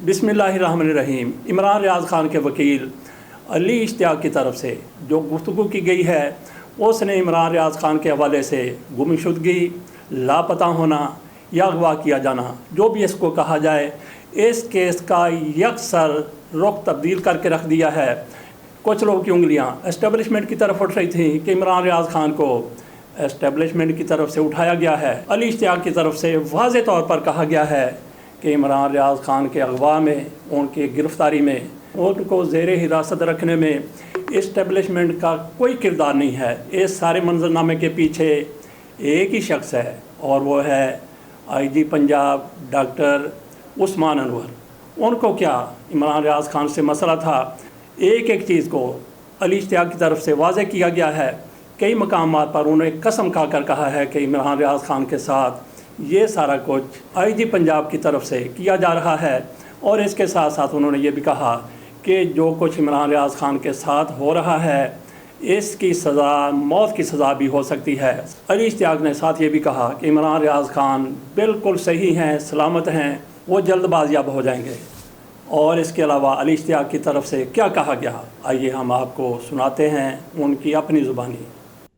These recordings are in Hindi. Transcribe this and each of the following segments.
बिस्मिल्लाहिर्रहमानिर्रहीम। इमरान रियाज़ ख़ान के वकील अली इश्तियाक की तरफ से जो गुफ्तगू की गई है उसने इमरान रियाज़ ख़ान के हवाले से गुमशुदगी, लापता होना या अगवा किया जाना, जो भी इसको कहा जाए, इस केस का यकसर रुख तब्दील करके रख दिया है। कुछ लोगों की उंगलियां एस्टेब्लिशमेंट की तरफ उठ रही थी कि इमरान रियाज़ ख़ान को एस्टेब्लिशमेंट की तरफ से उठाया गया है। अली इश्तियाक की तरफ से वाज़े तौर पर कहा गया है कि इमरान रियाज़ ख़ान के अगवा में, उनकी गिरफ़्तारी में, उनको ज़ेरे हिरासत रखने में इस्टेब्लिशमेंट का कोई किरदार नहीं है। इस सारे मंजरनामे के पीछे एक ही शख्स है और वो है IG पंजाब डॉक्टर उस्मान अनवर। उनको क्या इमरान रियाज़ ख़ान से मसला था, एक एक चीज़ को अली इश्तियाक की तरफ से वाज़े किया गया है। कई मकामात पर उन्होंने कसम खाकर कहा है कि इमरान रियाज़ ख़ान के साथ ये सारा कुछ IG पंजाब की तरफ से किया जा रहा है। और इसके साथ साथ उन्होंने ये भी कहा कि जो कुछ इमरान रियाज़ ख़ान के साथ हो रहा है इसकी सज़ा मौत की सज़ा भी हो सकती है। अली इश्तियाक ने साथ ये भी कहा कि इमरान रियाज़ ख़ान बिल्कुल सही हैं, सलामत हैं, वो जल्द बाजियाब हो जाएंगे। और इसके अलावा अली इश्तियाक की तरफ से क्या कहा गया, आइए हम आपको सुनाते हैं उनकी अपनी ज़ुबानी।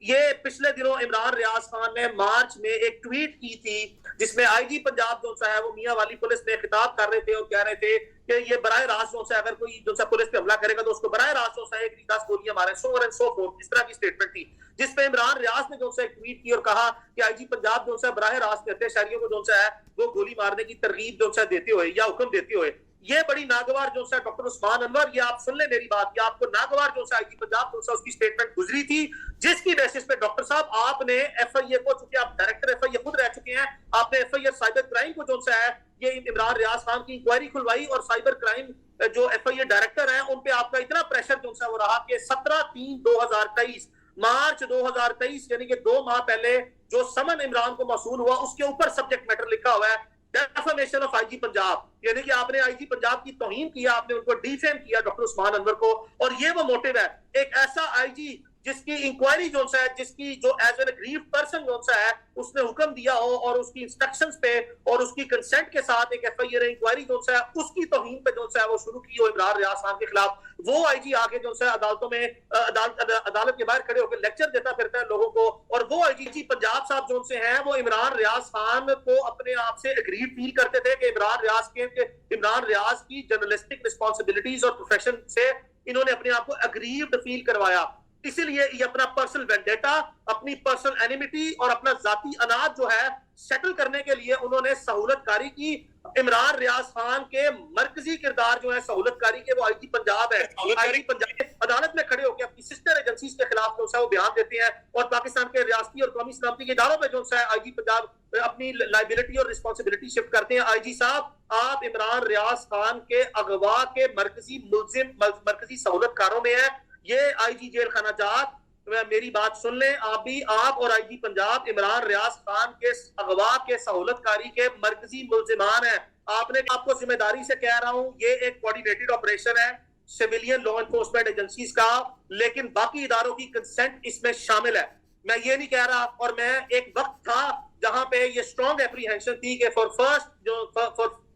ये पिछले दिनों इमरान रियाज़ खान ने मार्च में एक ट्वीट की थी जिसमें IG पंजाब जो सा है वो मियां वाली पुलिस में खिताब कर रहे थे और कह रहे थे कि ये बराह रास्त जो सा अगर कोई जो सा पुलिस पे हमला करेगा तो उसको बराह रास्त जो सा 10 गोलियां मारे, so on and so fourth, इस तरह की स्टेटमेंट थी। जिसपे इमरान रियाज़ ने जो सा एक ट्वीट की और कहा कि IG पंजाब जो सा बराह रास्त अत्याचारियों को जो सा है वो गोली मारने की तरगीब जो सा देते हुए या हुक्म देते हुए, ये बड़ी नागवार जो सा डॉक्टर उस्मान अनवर, ये आप सुन ले मेरी बात, ये आपको नागवार जो सा IG पंजाब जो सा उसकी स्टेटमेंट गुजरी थी, जिसकी बेसिस पे डॉक्टर साहब आपने FIA को, चूंकि आप डायरेक्टर FIA खुद रह चुके हैं, आपने FIA साइबर क्राइम को जो सा है ये इमरान रियाज़ खान की इंक्वायरी खुलवाई और साइबर क्राइम जो FIA डायरेक्टर है उन पे आपका इतना प्रेशर जो सा वो रहा कि 17/3/2023 मार्च 2023 यानी कि 2 माह पहले जो समन इमरान को मौसूल हुआ उसके ऊपर सब्जेक्ट मैटर लिखा हुआ है डेफेमेशन ऑफ IG पंजाब, यानी कि आपने IG पंजाब की तौहीन किया, आपने उनको डिफेम किया डॉक्टर उस्मान अनवर को। और ये वो मोटिव है, एक ऐसा IG जिसकी इंक्वायरी जो है, जिसकी जो एज एन अग्रीव्ड पर्सन जो है उसने हुक्म दिया हो और उसकी इंस्ट्रक्शंस पे और उसकी कंसेंट के साथ एक FIA ने इंक्वायरी जो है उसकी तौहीन पे जो है वो शुरू की हो इमरान रियाज़ खान के खिलाफ, वो IG आके जो है अदालतों में अदालत के बाहर खड़े होकर लेक्चर देता फिरता है लोगों को। और वो IG पंजाब साहब जो से हैं वो इमरान रियाज़ खान को अपने आप से अग्रीव फील करते थे कि इमरान रियाज़ की जर्नलिस्टिक रिस्पॉन्सिबिलिटीज और प्रोफेशन से इन्होंने अपने आप को अग्रीव्ड फील करवाया। इसीलिए ये अपना पर्सनल वेंडेटा, अपनी पर्सनल एनिमिटी और अपना जाती अनाज जो है सेटल करने के लिए उन्होंने सहूलतकारी की। इमरान रियाज़ खान के मरकजी किरदार जो है सहूलतकारी के वो IG पंजाब है। IG पंजाब अदालत में खड़े होकर अपनी सिस्टर एजेंसीज के खिलाफ जो है वो बयान देते हैं और पाकिस्तान के रियासती और कौमी सलामती के इदारों पे जो है IG पंजाब अपनी लाइबिलिटी और रिस्पॉन्सिबिलिटी शिफ्ट करते हैं। IG साहब, आप इमरान रियाज़ खान के अगवा के मरकजी सहूलतकारों में है। ये IG जेल खाना जात, मेरी बात सुन लें, आप और IG पंजाब इमरान रियाज़ खान के अगवा के सहूलतकारी के मरकजी मुल्जिमान है। आपको जिम्मेदारी से कह रहा हूं, ये एक कोऑर्डिनेटेड ऑपरेशन है सिविलियन लॉ एनफोर्समेंट एजेंसीज का, लेकिन बाकी इदारों की कंसेंट इसमें शामिल है। मैं ये नहीं कह रहा, और मैं एक वक्त था जहां पे ये स्ट्रॉन्ग एप्रीहेंशन थी कि for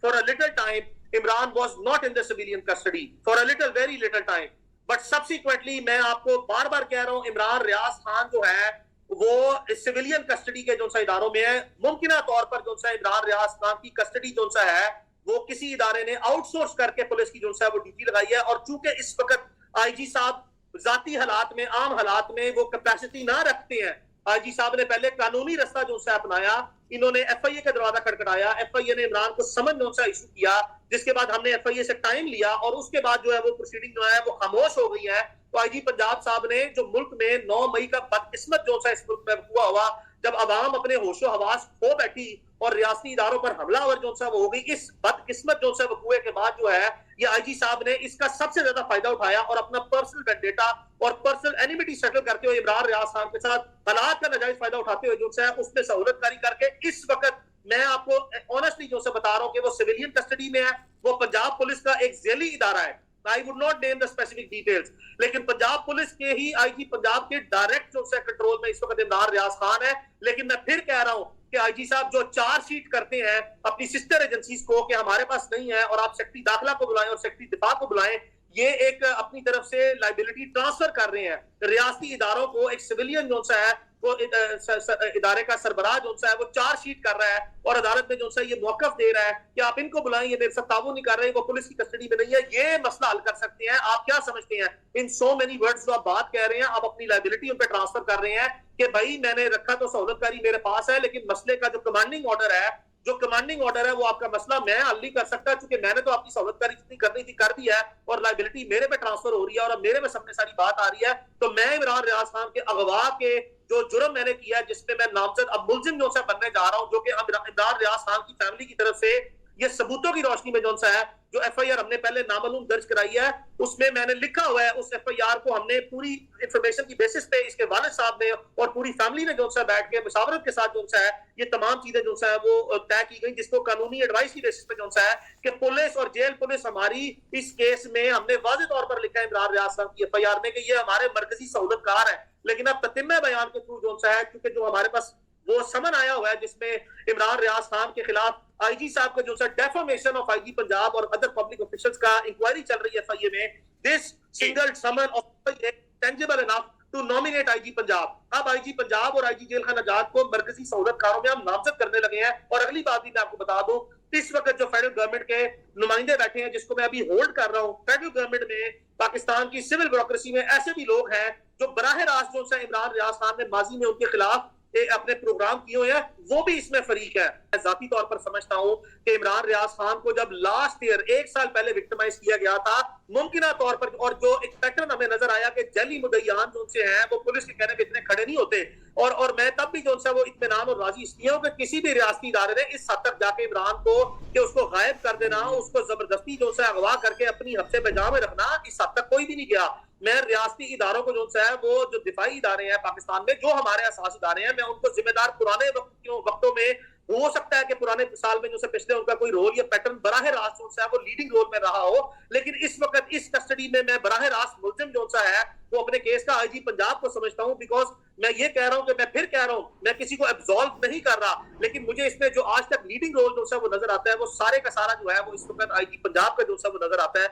a little time Imran was not in the civilian custody, for a little very little time, but subsequently मैं आपको बार बार कह रहा हूं इमरान रियाज़ खान जो है वो सिविलियन कस्टडी के जो सा इदारों में है। मुमकिन तौर पर जो सा इमरान रियाज़ खान की कस्टडी जो सा है वो किसी इदारे ने आउटसोर्स करके पुलिस की जो सा वो ड्यूटी लगाई है। और चूंकि इस वक्त IG साहब जाती हालात में, आम हालात में वो कैपेसिटी ना रखते हैं, IG साहब ने पहले कानूनी रास्ता जो सा अपनाया, इन्होंने FIA का दरवाजा खटखटाया, FIA ने इमरान को समन जो सा इशू किया, जिसके बाद हमने FIA से टाइम लिया और उसके बाद जो है वो प्रोसीडिंग जो है वो खामोश हो गई है। तो IG पंजाब साहब ने जो मुल्क में 9 मई का बदकिस्मत जो सा इस मुल्क में हुआ जब अवाम अपने होशो हवास खो बैठी और रियासती इदारों पर हमलावर जो सा वो हो गई, इस बदकिस्मत जो सा वकूए के बाद जो है ये IG साहब ने इसका सबसे ज्यादा फायदा उठाया और अपना पर्सनल वेंडेटा और पर्सनल एनिमिटी सेटल करते हुए इमरान रियाज़ खान के साथ हालात का नाजायज फायदा उठाते हुए जो है उसमें सहूलतकारी करके इस वक्त मैं आपको ऑनेस्टली जो से बता रहा हूं कि वो सिविलियन कस्टडी में है। वो पंजाब पुलिस का एक जेली इदारा है। I would not name the specific details, लेकिन पंजाब पुलिस के ही आईजी पंजाब के डायरेक्ट जो है कंट्रोल में इस वक्त इमरान रियाज खान है। लेकिन मैं फिर कह रहा हूं कि आईजी साहब जो चार्जशीट करते हैं अपनी सिस्टर एजेंसीज को कि हमारे पास नहीं है और आप सेक्रेटरी दाखिला को बुलाएं और सेक्रेटरी दिफा को बुलाएं, ये एक अपनी तरफ से लाइबिलिटी ट्रांसफर कर रहे हैं रियासती इदारों को। एक सिविलियन जो सा है वो इदारे का सरबराह जो सा है वो चार्जशीट कर रहा है और अदालत में जो सा ये मौकफ दे रहा है कि आप इनको बुलाएं, ये मेरे साथ ताउन नहीं कर रहे, वो पुलिस की कस्टडी में नहीं है, ये मसला हल कर सकते हैं। आप क्या समझते हैं इन सो मेनी वर्ड्स जो आप बात कह रहे हैं, आप अपनी लाइबिलिटी उन पर ट्रांसफर कर रहे हैं कि भाई मैंने रखा तो सहूलतकारी मेरे पास है, लेकिन मसले का जो कमांडिंग ऑर्डर है वो आपका मसला मैं हल नहीं कर सकता, क्योंकि मैंने तो आपकी सहूलतकारी जितनी करनी थी कर दी है और लाइबिलिटी मेरे पे ट्रांसफर हो रही है और अब मेरे में सामने सारी बात आ रही है। तो मैं इमरान रियाज खान के अगवा के जो जुर्म मैंने किया, जिसमें मैं नामजद अब मुलजिम जो सा बनने जा रहा हूं, जो कि इमरान रियाज खान की फैमिली की तरफ से ये सबूतों की रोशनी में जो सा है जो एफआईआर हमने पहले नामालूम दर्ज कराई है, उसमें मैंने लिखा हुआ है, उस एफआईआर को हमने पूरी इंफॉर्मेशन की बेसिस पे इसके वालिद साहब ने और पूरी फैमिली ने जो सा बैठ के मुशावरत के साथ जो सा है ये तमाम चीजें जो सा है वो तय की गई, जिसको कानूनी एडवाइस की बेसिस पे जो सा है कि पुलिस और जेल पुलिस हमारी इस केस में हमने वाज़ेह तौर पर लिखा है इमरान रियाज खान की एफआईआर में कि ये हमारे मरकजी सहूलतकार है। लेकिन अब ततिम्मे बयान के थ्रू जो सा है, क्योंकि जो हमारे पास वो समन आया हुआ है जिसमें इमरान रियाज खान के खिलाफ आईजी साहब का जो सा डेफामेशन ऑफ आईजी पंजाब और अदर पब्लिक ऑफिशियल्स का इंक्वायरी चल रही है एफआईए में, this single summon of tangible enough to nominate IG Punjab. अब आईजी पंजाब और आईजी जेल खाना आजाद को मरकजी सहूलतकारों में हम नामजद करने लगे हैं। और अगली बात भी मैं आपको बता दूं, इस वक्त जो फेडरल गवर्नमेंट के नुमाइंदे बैठे हैं, जिसको मैं अभी होल्ड कर रहा हूं, फेडरल गवर्नमेंट में पाकिस्तान की सिविल ब्यूरोक्रेसी में ऐसे भी लोग हैं जो बराह रास्त जो सा इमरान रियाज खान ने माजी में उनके खिलाफ अपने प्रोग्राम किए हुए हैं, वो भी इसमें फरीक है। मैं जाती तौर पर समझता हूं कि इमरान रियाज खान को जब लास्ट ईयर 1 साल पहले विक्टिमाइज किया गया था, मुमकिन तौर पर, और जो एक पैटर्न हमें नजर आया कि जली मुद्दईयान जो उनसे हैं वो पुलिस के कहने पे इतने खड़े नहीं होते, और मैं तब भी जो सा वो इत्मीनान और राजी इसलिए हूं कि किसी भी रियासती इदारे ने इस हद तक जाके इमरान को कि उसको गायब कर देना, उसको जबरदस्ती जो सा अगवा करके अपनी हफ्ते पैजाम में रखना, इस हद तक कोई भी नहीं गया। मैं रियासती इदारों को जो है वो जो दिफाई इदारे हैं पाकिस्तान में, जो हमारे असास इदारे हैं, मैं उनको जिम्मेदार पुराने वक्तों में हो सकता है कि पुराने साल में जो पिछले उनका कोई रोल या पैटर्न बराह रास्त जो है वो लीडिंग रोल में रहा हो, लेकिन इस वक्त इस कस्टडी में मैं बराह रास्त मुलजिम जो सा है वो अपने केस का आईजी पंजाब को समझता हूं। बिकॉज मैं ये कह रहा हूं कि मैं फिर कह रहा हूं, मैं किसी को एब्सॉल्व नहीं कर रहा, लेकिन मुझे इसमें जो आज तक लीडिंग रोल जो है वो नजर आता है, वो सारे का सारा जो है वो इस वक्त आईजी पंजाब का जो है वो नजर आता है।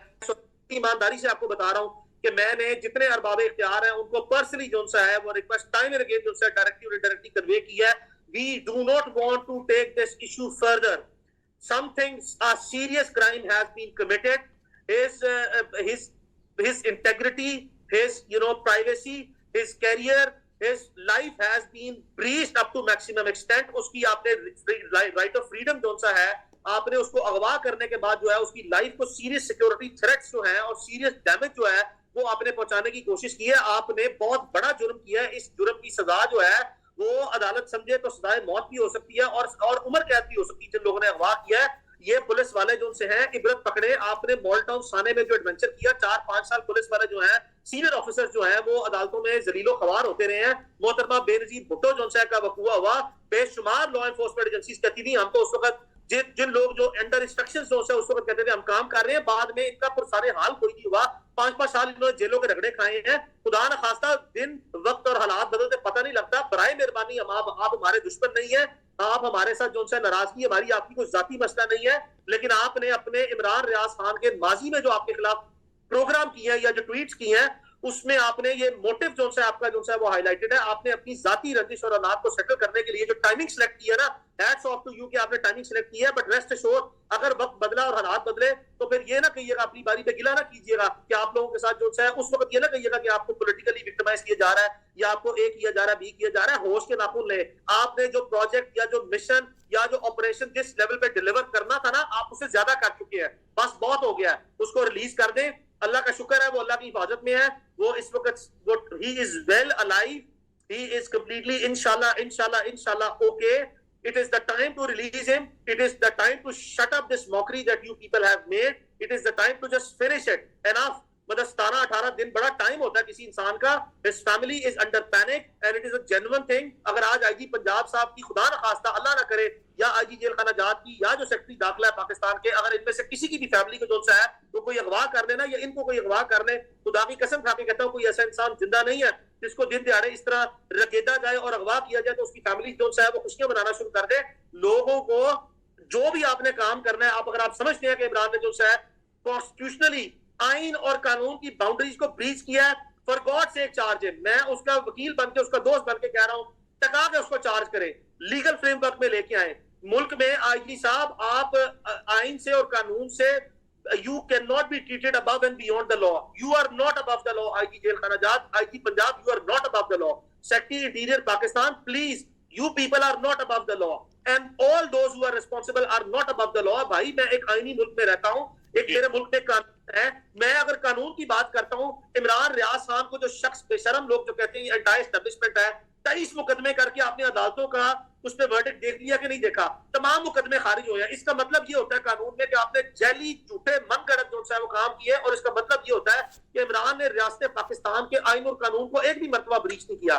ईमानदारी से आपको बता रहा हूं कि मैंने जितने अरबाब इख्तियार हैं उनको पर्सनली जो सा है वो रिक्वेस्ट टाइम एंड अगेन जो सा डायरेक्टली और इनडायरेक्टली कन्वे किया है। We do not want to take this issue further. Something, a serious crime has been committed. His integrity, his privacy, his career, his life has been breached up to maximum extent. उसकी आपने right of freedom जो सा है, आपने उसको अगवा करने के बाद जो है उसकी लाइफ को सीरियस सिक्योरिटी थ्रेट्स जो है और सीरियस डैमेज जो है वो आपने पहुंचाने की कोशिश की है। आपने बहुत बड़ा जुर्म किया है। इस जुर्म की सजा जो है वो अदालत समझे तो सजाए मौत भी हो सकती है और उम्र कैद भी हो सकती है। जिन लोगों ने अगवा किया है, ये पुलिस वाले जो उनसे हैं इबरत पकड़े। आपने मॉल टाउन थाने में जो एडवेंचर किया, 4-5 साल पुलिस वाले जो हैं सीनियर ऑफिसर्स जो हैं वो अदालतों में जलीलो खवार होते रहे हैं। मोहतरमा बेनजीर भुट्टो जो का वकूआ हुआ, बेशुमार लॉ एनफोर्समेंट एजेंसीज कहती थी हम तो उस वक्त जिन लोग जो अंडर इंस्ट्रक्शन जो है उस वक्त कहते थे हम काम कर रहे हैं, बाद में इनका पुरसारे हाल कोई नहीं हुआ। 5-5 साल इन्होंने जेलों के रगड़े खाए हैं। खुदा न खास्ता दिन वक्त और हालात बदलते पता नहीं लगता। बराए मेहरबानी आप हमारे दुश्मन नहीं है, आप हमारे साथ जो सा नाराजगी हमारी आपकी कोई जाती मसला नहीं है, लेकिन आपने अपने इमरान रियाज खान के माजी में जो आपके खिलाफ प्रोग्राम किए हैं या जो ट्वीट्स किए हैं उसमें आपने ये मोटिव जो है आपका जो है वो हाईलाइटेड है। आपने अपनी जाती रंजिश और अनाज को सेटल करने के लिए जो टाइमिंग सेलेक्ट की है ना, हैट्स ऑफ टू यू कि आपने टाइमिंग सेलेक्ट की है। बट रेस्ट एश्योर, अगर वक्त बदला और हालात बदले तो फिर ये ना कहिएगा, अपनी बारी पे गिला ना कीजिएगा कि आप लोगों के साथ जो है उस वक्त ये ना कहिएगा कि आपको पॉलिटिकली विक्टिमाइज किया जा रहा है या आपको ए किया जा रहा है, बी किया जा रहा है। होश के नाखून ले। आपने जो प्रोजेक्ट या जो मिशन या जो ऑपरेशन जिस लेवल पे डिलीवर करना था ना, आप उससे ज्यादा कर चुके हैं। बस बहुत हो गया है, उसको रिलीज कर दें। अल्लाह का शुक्र है वो अल्लाह की हिफाजत में है। वो इस वक्त he is well alive, he is completely inshallah okay. It is the time to release him. It is the time to shut up this mockery that you people have made. It is the time to just finish it. Enough. मतलब 17-18 दिन बड़ा टाइम होता है किसी इंसान का। His family is under panic and it is a genuine thing. अगर आज आईजी पंजाब साहब की खुदा न खास्ता अल्लाह ना करे या आईजी जेल खाना जात की या जो सेक्रेटरी दाखिला है पाकिस्तान के, अगर इनमें से किसी की भी फैमिली को जो सा है तो कोई अगवा कर लेना या इनको कोई अगवा कर ले, खुदा की कसम खा के कहता हूँ कोई ऐसा इंसान जिंदा नहीं है जिसको दिन दिहाड़े इस तरह रकेदा जाए और अगवा किया जाए तो उसकी फैमिली जो सा है वो खुशियां मनाना शुरू कर दे। लोगों को जो भी आपने काम करना है, आप अगर आप समझते हैं कि इमरान ने जो सा है कॉन्स्टिट्यूशनली आइन और कानून की बाउंड्रीज को ब्रीच किया है, फॉर गॉड से चार्ज है। मैं उसका वकील बन के, उसका दोस्त बन के कह रहा हूं, टका के उसको चार्ज करें, लीगल फ्रेमवर्क में लेके आए। मुल्क में आईजी साहब आप आइन से और कानून से you can not be treated above and beyond the law. You are not above the law IG jail खाना जात, IG Punjab, you are not above the law. Secretary interior Pakistan, please, you people are not above the law and all those who are responsible are not above the law। भाई मैं एक आईनी मुल्क में रहता हूं, एक मेरे मुल्क में कानून है। मैं अगर कानून की बात करता हूं, इमरान रियाज खान को जो शख्स बेशरम लोग जो कहते हैं एंटी एस्टेब्लिशमेंट है, 23 मुकदमे करके आपने अदालतों का उस पर वर्डिक्ट देख लिया कि नहीं देखा, तमाम मुकदमे खारिज हो गए। इसका मतलब ये होता है कानून में कि आपने जैली झूठे मनगढ़ंत जो है वो काम किए, और इसका मतलब ये होता है कि इमरान ने रियासत पाकिस्तान के आइन और कानून को एक भी मर्तबा ब्रीच नहीं किया।